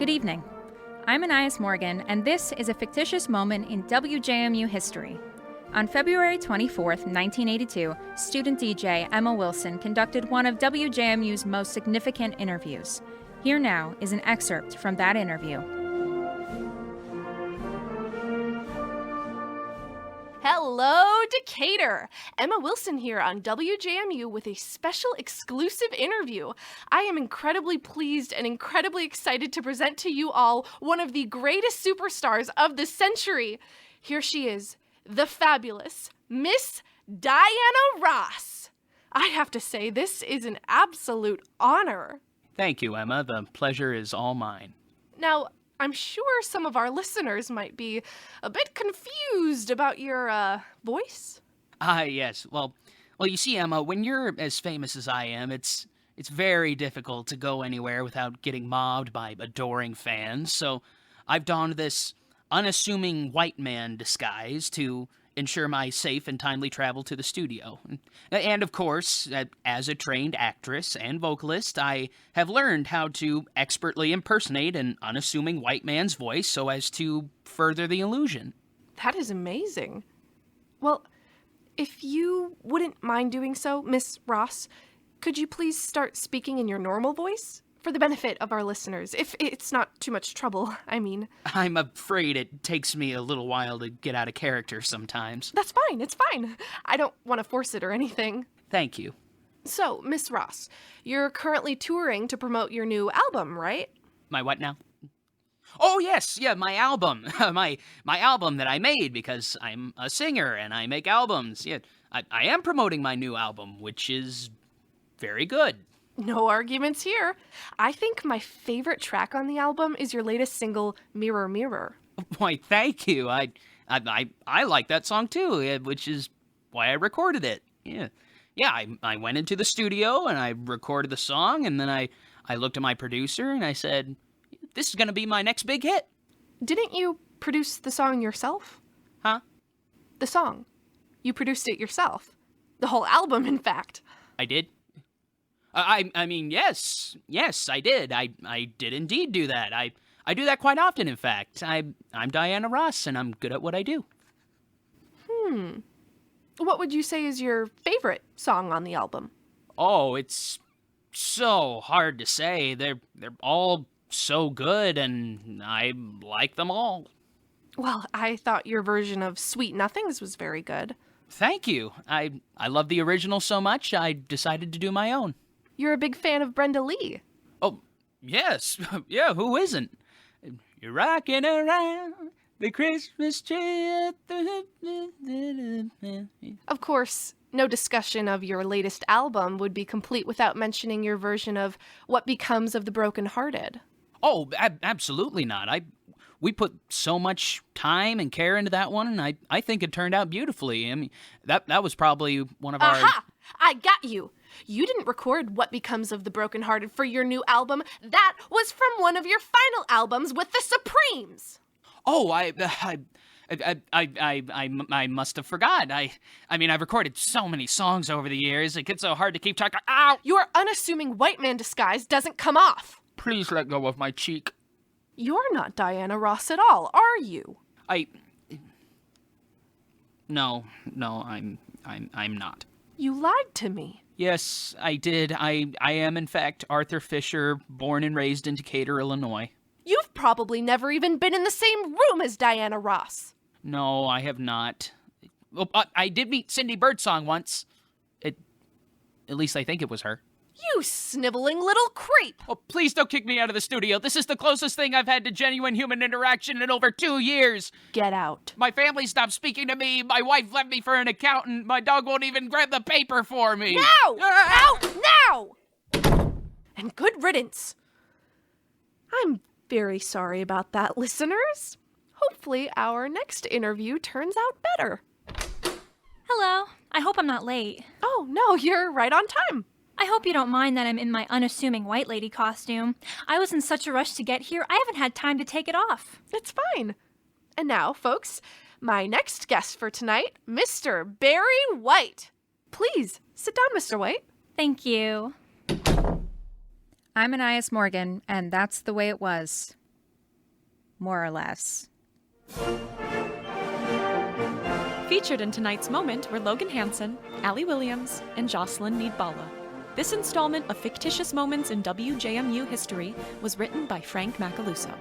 Good evening. I'm Anais Morgan, and this is a fictitious moment in WJMU history. On February 24th, 1982, student DJ Emma Wilson conducted one of WJMU's most significant interviews. Here now is an excerpt from that interview. Hello, Decatur! Emma Wilson here on WJMU with a special exclusive interview. I am incredibly pleased and incredibly excited to present to you all one of the greatest superstars of the century. Here she is, the fabulous Miss Diana Ross. I have to say, this is an absolute honor. Thank you, Emma. The pleasure is all mine. Now, I'm sure some of our listeners might be a bit confused about your, voice. Yes. Well, you see, Emma, when you're as famous as I am, it's very difficult to go anywhere without getting mobbed by adoring fans. So I've donned this unassuming white man disguise to ensure my safe and timely travel to the studio. And of course, as a trained actress and vocalist, I have learned how to expertly impersonate an unassuming white man's voice so as to further the illusion. That is amazing. Well, if you wouldn't mind doing so, Miss Ross, could you please start speaking in your normal voice? For the benefit of our listeners, if it's not too much trouble, I mean. I'm afraid it takes me a little while to get out of character sometimes. That's fine, it's fine. I don't want to force it or anything. Thank you. So, Miss Ross, you're currently touring to promote your new album, right? My what now? Oh, yes, yeah, my album. my album that I made because I'm a singer and I make albums. Yeah, I am promoting my new album, which is very good. No arguments here. I think my favorite track on the album is your latest single, Mirror Mirror. Why, thank you. I like that song too, which is why I recorded it. Yeah, I went into the studio and I recorded the song, and then I looked at my producer and I said, this is going to be my next big hit. Didn't you produce the song yourself? Huh? The song. You produced it yourself. The whole album, in fact. I did? I mean, yes, I did. I did indeed do that. I do that quite often, in fact. I'm Diana Ross, and I'm good at what I do. What would you say is your favorite song on the album? Oh, it's so hard to say. They're all so good, and I like them all. Well, I thought your version of Sweet Nothings was very good. Thank you. I love the original so much, I decided to do my own. You're a big fan of Brenda Lee. Oh, yes. Yeah, who isn't? You're rocking around the Christmas tree. Of course, no discussion of your latest album would be complete without mentioning your version of What Becomes of the Brokenhearted. Oh, absolutely not. We put so much time and care into that one, and I think it turned out beautifully. I mean, that was probably one of our... Aha! I got you! You didn't record What Becomes of the Brokenhearted for your new album. That was from one of your final albums with the Supremes! Oh, I must have forgot. I mean, I've recorded so many songs over the years, it gets so hard to keep track of... Ow! Your unassuming white man disguise doesn't come off! Please let go of my cheek. You're not Diana Ross at all, are you? No, I'm not. You lied to me. Yes, I did. I am, in fact, Arthur Fisher, born and raised in Decatur, Illinois. You've probably never even been in the same room as Diana Ross. No, I have not. Well, I did meet Cindy Birdsong once. At least I think it was her. You sniveling little creep! Oh, please don't kick me out of the studio. This is the closest thing I've had to genuine human interaction in over 2 years. Get out. My family stopped speaking to me. My wife left me for an accountant. My dog won't even grab the paper for me. Now! Out now! And good riddance. I'm very sorry about that, listeners. Hopefully our next interview turns out better. Hello. I hope I'm not late. Oh, no, you're right on time. I hope you don't mind that I'm in my unassuming white lady costume. I was in such a rush to get here, I haven't had time to take it off. It's fine. And now, folks, my next guest for tonight, Mr. Barry White. Please, sit down, Mr. White. Thank you. I'm Anais Morgan, and that's the way it was. more or less. Featured in tonight's moment were Logan Hansen, Allie Williams, and Jocelyn Needballa. This installment of Fictitious Moments in WJMU History was written by Frank Macaluso.